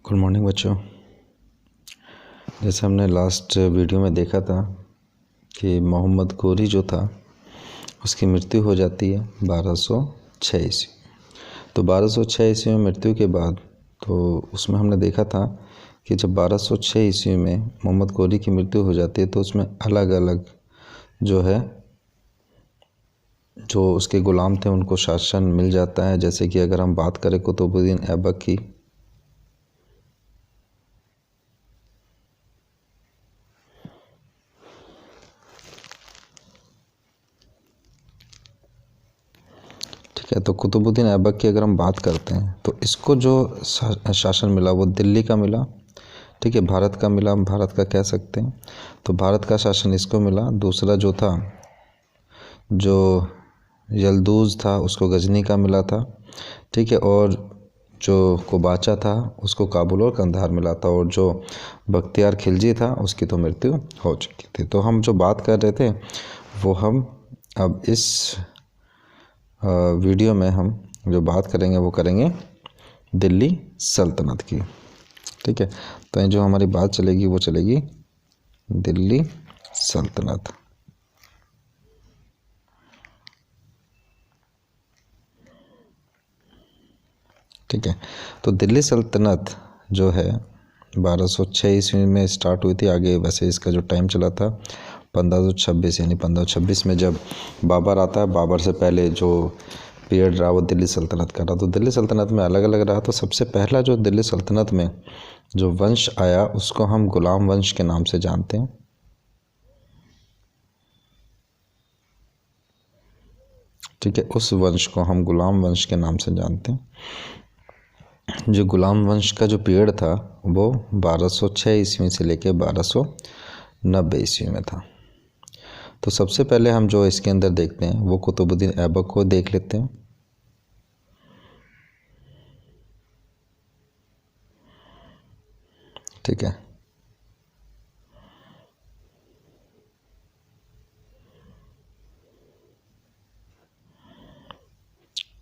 Good morning बच्चों। जैसे हमने लास्ट वीडियो में देखा था कि मोहम्मद गोरी जो था उसकी मृत्यु हो जाती है 1206 ईस्वी। तो 1206 ईस्वी में मृत्यु के बाद तो उसमें हमने देखा था कि जब 1206 ईस्वी में मोहम्मद गोरी की मृत्यु हो जाती है तो उसमें अलग अलग जो उसके ग़ुलाम थे उनको शासन मिल जाता है। जैसे कि अगर हम बात करें कुतुबुद्दीन ऐबक की, ठीक है, तो कुतुबुद्दीन ऐबक की अगर हम बात करते हैं तो इसको जो शासन मिला वो दिल्ली का मिला, ठीक है, भारत का मिला, हम भारत का कह सकते हैं। तो भारत का शासन इसको मिला। दूसरा जो था, जो यल्दूज था उसको गजनी का मिला था, ठीक है, और जो कोबाचा था उसको काबुल और कंधार मिला था, और जो बख्तियार खिलजी था उसकी तो मृत्यु हो चुकी थी। तो हम जो बात कर रहे थे वो हम अब इस वीडियो में हम जो बात करेंगे वो करेंगे दिल्ली सल्तनत की, ठीक है। तो जो हमारी बात चलेगी वो चलेगी दिल्ली सल्तनत। ठीक है, तो दिल्ली सल्तनत जो है 1206 ईस्वी में स्टार्ट हुई थी। आगे वैसे इसका जो टाइम चला था 1526, यानी 1526 में जब बाबर आता है, बाबर से पहले जो पीरियड रहा वो दिल्ली सल्तनत का रहा। तो दिल्ली सल्तनत में अलग अलग रहा। तो सबसे पहला जो दिल्ली सल्तनत में जो वंश आया उसको हम गुलाम वंश के नाम से जानते हैं, ठीक है, उस वंश को हम गुलाम वंश के नाम से जानते हैं। जो गुलाम वंश का जो पीरियड था वो 1206 ईस्वी से लेकर 1290 ईस्वी में था। तो सबसे पहले हम जो इसके अंदर देखते हैं वो कुतुबुद्दीन ऐबक को देख लेते हैं। ठीक है,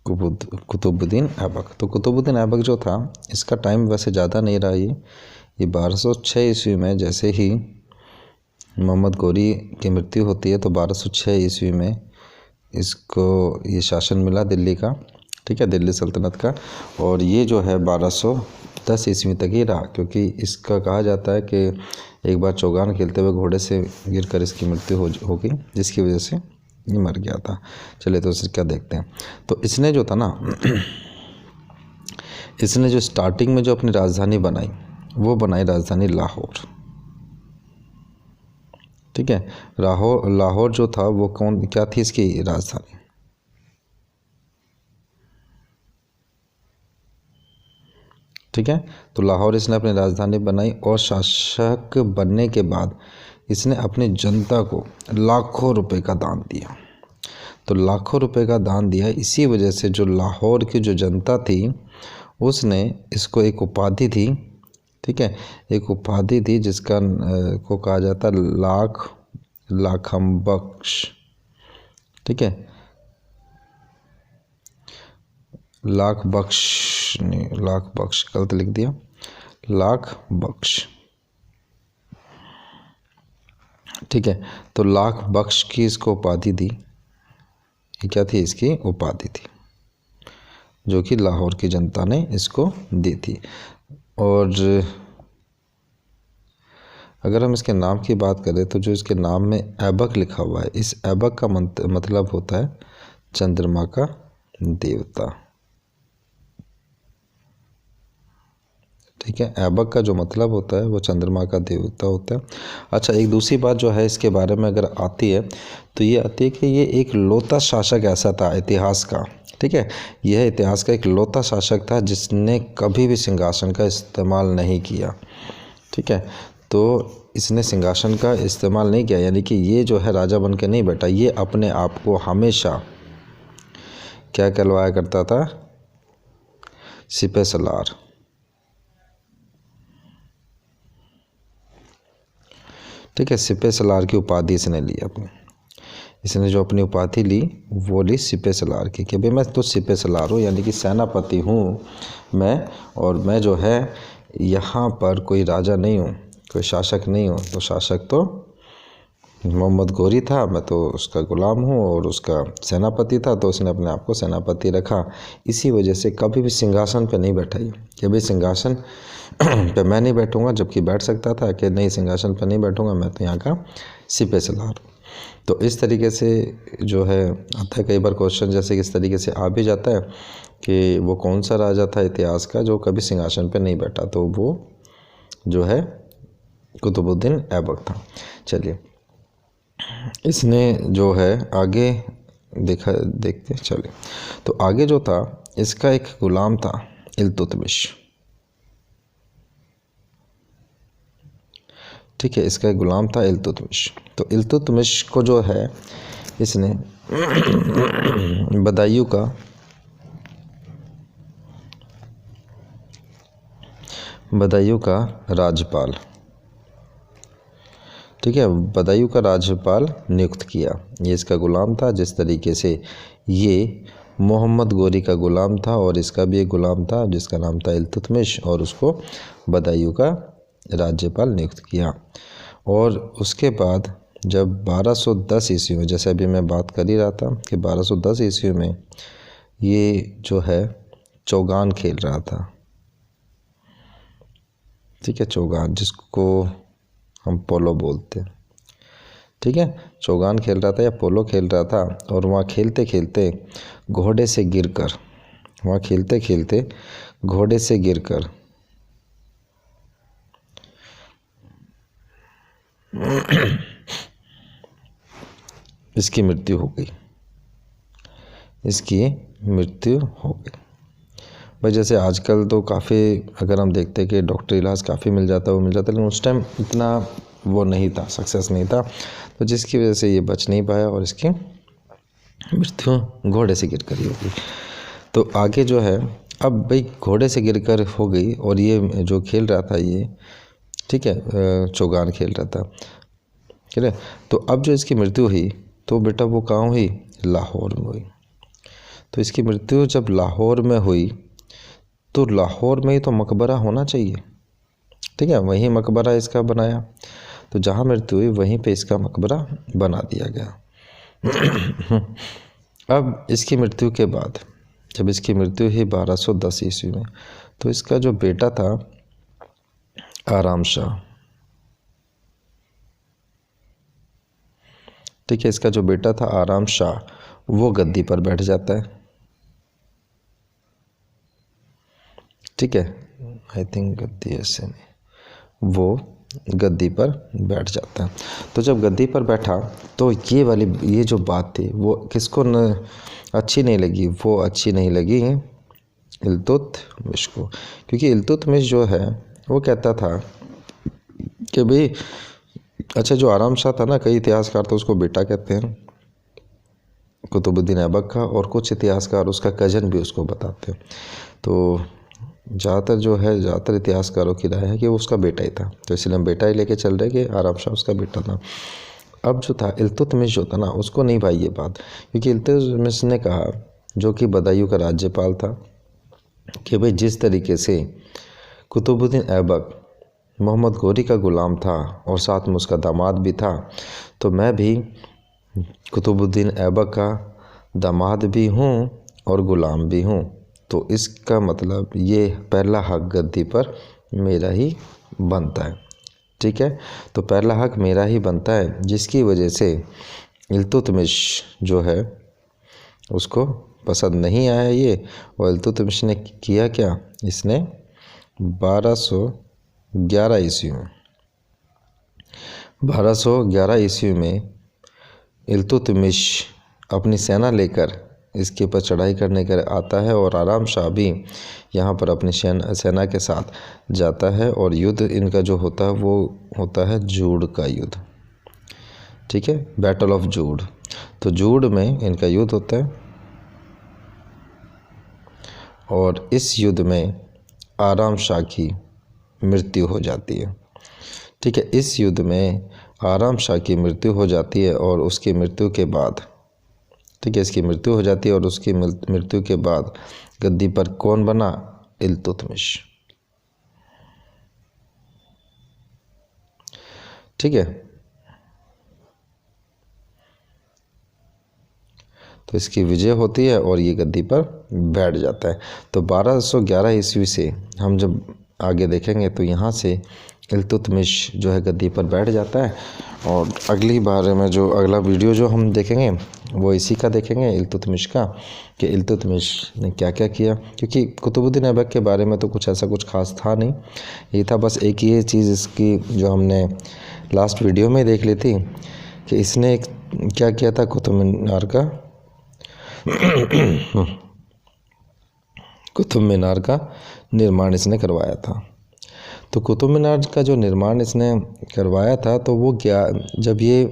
कुतुबुद्दीन ऐबक। तो कुतुबुद्दीन ऐबक जो था इसका टाइम वैसे ज़्यादा नहीं रहा। ये 1206 ईस्वी में जैसे ही मोहम्मद गोरी की मृत्यु होती है तो 1206 ईस्वी में इसको ये शासन मिला दिल्ली का, ठीक है, दिल्ली सल्तनत का। और ये जो है 1210 ईस्वी तक ही रहा, क्योंकि इसका कहा जाता है कि एक बार चौगान खेलते हुए घोड़े से गिरकर इसकी मृत्यु हो गई, जिसकी वजह से ये मर गया था। चलिए तो इसे क्या देखते हैं। तो इसने जो था ना इसने जो स्टार्टिंग में जो अपनी राजधानी बनाई वो बनाई राजधानी लाहौर, ठीक है। लाहौर जो था वो क्या थी इसकी राजधानी, ठीक है। तो लाहौर इसने अपनी राजधानी बनाई और शासक बनने के बाद इसने अपनी जनता को लाखों रुपए का दान दिया। तो लाखों रुपए का दान दिया, इसी वजह से जो लाहौर की जो जनता थी उसने इसको एक उपाधि थी, ठीक है, एक उपाधि थी जिसका को कहा जाता लाखम बख्श, ठीक है, लाख बख्श गलत लिख दिया, लाख बख्श, ठीक है। तो लाख बख्श की इसको उपाधि दी। ये क्या थी, इसकी उपाधि थी जो कि लाहौर की जनता ने इसको दी थी। और अगर हम इसके नाम की बात करें तो जो इसके नाम में ऐबक लिखा हुआ है, इस ऐबक का मतलब होता है चंद्रमा का देवता, ठीक है। ऐबक का जो मतलब होता है वो चंद्रमा का देवता होता है। अच्छा, एक दूसरी बात जो है इसके बारे में अगर आती है तो ये आती है कि ये एक लौता शासक ऐसा था इतिहास का, ठीक है, यह इतिहास का एक लौता शासक था जिसने कभी भी सिंहासन का इस्तेमाल नहीं किया, ठीक है। तो इसने सिंहासन का इस्तेमाल नहीं किया, यानी कि ये जो है राजा बन के नहीं बैठा, ये अपने आप को हमेशा क्या कहलवाया करता था, सिपह सलार, ठीक है, सिपह सलार की उपाधि इसने ली अपनी। इसने जो अपनी उपाधि ली वो ली सिपह सलार की, कि भाई मैं तो सिपह सलार हूँ, यानी कि सेनापति हूँ मैं, और मैं जो है यहाँ पर कोई राजा नहीं हूँ, कोई शासक नहीं हूँ, तो शासक तो मोहम्मद गोरी था, मैं तो उसका गुलाम हूँ और उसका सेनापति था, तो उसने अपने आप को सेनापति रखा। इसी वजह से कभी भी सिंहासन पे नहीं बैठा कि भाई सिंहासन पे मैं नहीं बैठूंगा, जबकि बैठ सकता था कि नहीं सिंहासन पे नहीं बैठूंगा, मैं तो यहाँ का सिपह सलार। तो इस तरीके से जो है आता है कई बार क्वेश्चन, जैसे किस तरीके से आ भी जाता है कि वो कौन सा राजा था इतिहास का जो कभी सिंहासन पे नहीं बैठा, तो वो जो है कुतुबुद्दीन ऐबक था। चलिए इसने जो है आगे देखते चलिए। तो आगे जो था इसका एक गुलाम था इल्तुतमिश, ठीक है, इसका एक गुलाम था इल्तुतमिश। तो इल्तुतमिश को जो है इसने बदायूं का राज्यपाल, ठीक है, बदायूं का राज्यपाल नियुक्त किया। ये इसका गुलाम था, जिस तरीके से ये मोहम्मद गोरी का गुलाम था और इसका भी एक गुलाम था जिसका नाम था इल्तुतमिश, और उसको बदायूं का राज्यपाल नियुक्त किया। और उसके बाद जब 1210 ईस्वी में, जैसे अभी मैं बात कर ही रहा था कि 1210 ईस्वी में ये जो है चौगान खेल रहा था, ठीक है, चौगान जिसको हम पोलो बोलते हैं, ठीक है, चौगान खेल रहा था या पोलो खेल रहा था। और वहाँ खेलते खेलते घोड़े से गिरकर इसकी मृत्यु हो गई। भाई जैसे आजकल तो काफ़ी अगर हम देखते हैं कि डॉक्टर इलाज काफ़ी मिल जाता है, लेकिन उस टाइम इतना वो नहीं था, सक्सेस नहीं था, तो जिसकी वजह से ये बच नहीं पाया और इसकी मृत्यु घोड़े से गिरकर ही हो गई। तो आगे जो है अब भाई घोड़े से गिरकर हो गई और ये जो खेल रहा था ये, ठीक है, चौगान खेल रहा था, ठीक है। तो अब जो इसकी मृत्यु हुई तो बेटा वो कहाँ हुई, लाहौर में हुई। तो इसकी मृत्यु जब लाहौर में हुई तो लाहौर में ही तो मकबरा होना चाहिए, ठीक है, वहीं मकबरा इसका बनाया। तो जहाँ मृत्यु हुई वहीं पे इसका मकबरा बना दिया गया। अब इसकी मृत्यु के बाद जब इसकी मृत्यु हुई 1210 ईस्वी में, तो इसका जो बेटा था आराम शाह, ठीक है, इसका जो बेटा था आराम शाह वो गद्दी पर बैठ जाता है, ठीक है, आई थिंक गद्दी ऐसे नहीं, वो गद्दी पर बैठ जाता है। तो जब गद्दी पर बैठा तो ये जो बात थी वो किसको अच्छी नहीं लगी, वो अच्छी नहीं लगी इल्तुतमिश को, क्योंकि इल्तुतमिश जो है वो कहता था कि भाई अच्छा जो आराम शाह था ना, कई इतिहासकार तो उसको बेटा कहते हैं कुतुबुद्दीन ऐबक का, और कुछ इतिहासकार उसका कज़न भी उसको बताते हैं। तो ज़्यादातर इतिहासकारों की राय है कि वो उसका बेटा ही था, तो इसलिए हम बेटा ही लेके चल रहे कि आराम शाह उसका बेटा था। अब जो था इल्तुतमिश जो था ना, उसको नहीं भाई ये बात, क्योंकि इल्तुतमिश ने कहा, जो कि बदायूं का राज्यपाल था, कि भाई जिस तरीके से कुतुबुद्दीन ऐबक मोहम्मद गोरी का ग़ुलाम था और साथ में उसका दामाद भी था, तो मैं भी कुतुबुद्दीन ऐबक का दामाद भी हूँ और ग़ुलाम भी हूँ, तो इसका मतलब ये पहला हक गद्दी पर मेरा ही बनता है, ठीक है। तो पहला हक मेरा ही बनता है, जिसकी वजह से इल्तुतमिश जो है उसको पसंद नहीं आया ये, और इल्तुतमिश ने किया क्या, इसने 1211 ईस्वी में इल्तुतमिश अपनी सेना लेकर इसके ऊपर चढ़ाई करने कर आता है, और आराम शाह भी यहाँ पर अपनी सेना के साथ जाता है, और युद्ध इनका जो होता है वो होता है जूड़ का युद्ध, ठीक है, बैटल ऑफ जूड़। तो जूड़ में इनका युद्ध होता है, और इस युद्ध में आराम शाह की मृत्यु हो जाती है, ठीक है। इस युद्ध में आराम शाह की मृत्यु हो जाती है, और उसकी मृत्यु के बाद, ठीक है, इसकी मृत्यु हो जाती है, और उसकी मृत्यु के बाद गद्दी पर कौन बना, इल्तुतमिश, ठीक है। तो इसकी विजय होती है और ये गद्दी पर बैठ जाता है। तो 1211 ईस्वी से हम जब आगे देखेंगे तो यहाँ से इल्तुतमिश जो है गद्दी पर बैठ जाता है। और अगली बार में जो अगला वीडियो जो हम देखेंगे वो इसी का देखेंगे, इल्तुतमिश का, कि इल्तुतमिश ने क्या क्या किया। क्योंकि कुतुबुद्दीन ऐबक के बारे में तो कुछ ऐसा कुछ खास था नहीं, ये था बस एक ही चीज़ इसकी जो हमने लास्ट वीडियो में देख ली थी कि इसने क्या किया था, कुतुब मीनार का कुतुब मीनार का निर्माण इसने करवाया था। तो कुतुब मीनार का जो निर्माण इसने करवाया था तो वो जब ये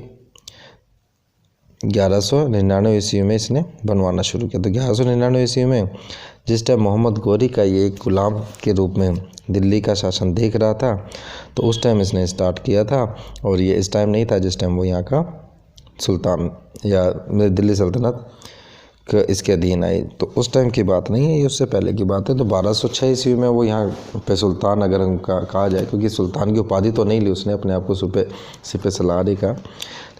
1199 ईस्वी में इसने बनवाना शुरू किया। तो 1199 ईस्वी में जिस टाइम मोहम्मद गौरी का ये एक गुलाम के रूप में दिल्ली का शासन देख रहा था, तो उस टाइम इसने स्टार्ट किया था। और ये इस टाइम नहीं था जिस टाइम वो यहाँ का सुल्तान या दिल्ली सल्तनत इसके अधीन आई, तो उस टाइम की बात नहीं है, ये उससे पहले की बात है। तो 1206 ईस्वी में वो यहाँ पे सुल्तान अगर उनका कहा जाए, क्योंकि सुल्तान की उपाधि तो नहीं ली उसने, अपने आप को सिपह सलारी का।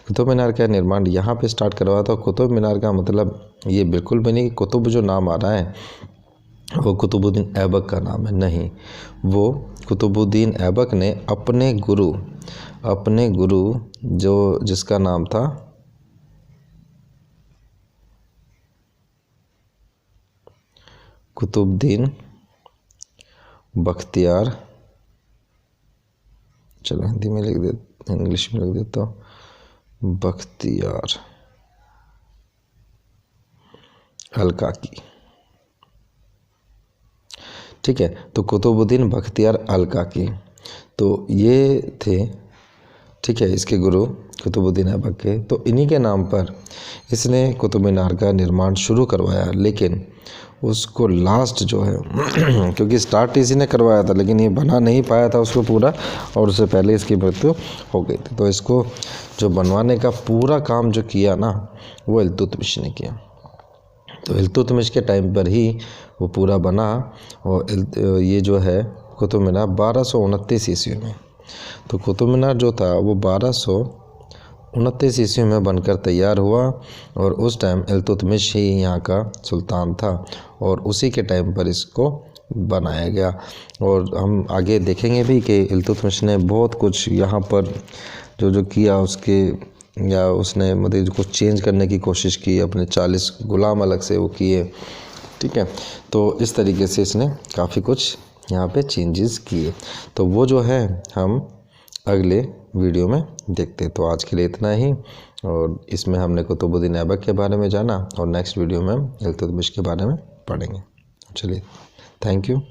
कुतुब मीनार का निर्माण यहाँ पे स्टार्ट करवाया था। कुतुब मीनार का मतलब ये बिल्कुल भी नहीं कि कुतुब जो नाम आ रहा है वो कुतुबुद्दीन ऐबक का नाम है, नहीं। वो कुतुबुद्दीन ऐबक ने अपने गुरु जो जिसका नाम था कुतुबुद्दीन बख्तियार, चलो हिंदी में लिख दे, इंग्लिश में लिख देता हूँ, बख्तियार अल-काकी, ठीक है। तो कुतुबुद्दीन बख्तियार अल-काकी, तो ये थे, ठीक है, इसके गुरु कुतुबुद्दीन ऐबक के। तो इन्हीं के नाम पर इसने कुतुब मीनार का निर्माण शुरू करवाया, लेकिन उसको लास्ट जो है क्योंकि स्टार्ट इसी ने करवाया था, लेकिन ये बना नहीं पाया था उसको पूरा, और उससे पहले इसकी मृत्यु हो गई थी। तो इसको जो बनवाने का पूरा काम जो किया ना, वो इल्तुतमिश ने किया। तो इल्तुतमिश के टाइम पर ही वो पूरा बना। और ये जो है कुतुब मीनार 1229 ईस्वी में, तो कुतुब मीनार जो था वो 1229 ईस्वी में बनकर तैयार हुआ। और उस टाइम इल्तुतमिश ही यहाँ का सुल्तान था, और उसी के टाइम पर इसको बनाया गया। और हम आगे देखेंगे भी कि इल्तुतमिश ने बहुत कुछ यहाँ पर जो किया उसके, या उसने मतलब कुछ चेंज करने की कोशिश की, अपने 40 गुलाम अलग से वो किए, ठीक है। तो इस तरीके से इसने काफ़ी कुछ यहाँ पे चेंजेस किए। तो वो जो है हम अगले वीडियो में देखते। तो आज के लिए इतना ही, और इसमें हमने कुतुबुद्दीन ऐबक के बारे में जाना, और नेक्स्ट वीडियो में हम इल्तुतमिश के बारे में पढ़ेंगे। चलिए, थैंक यू।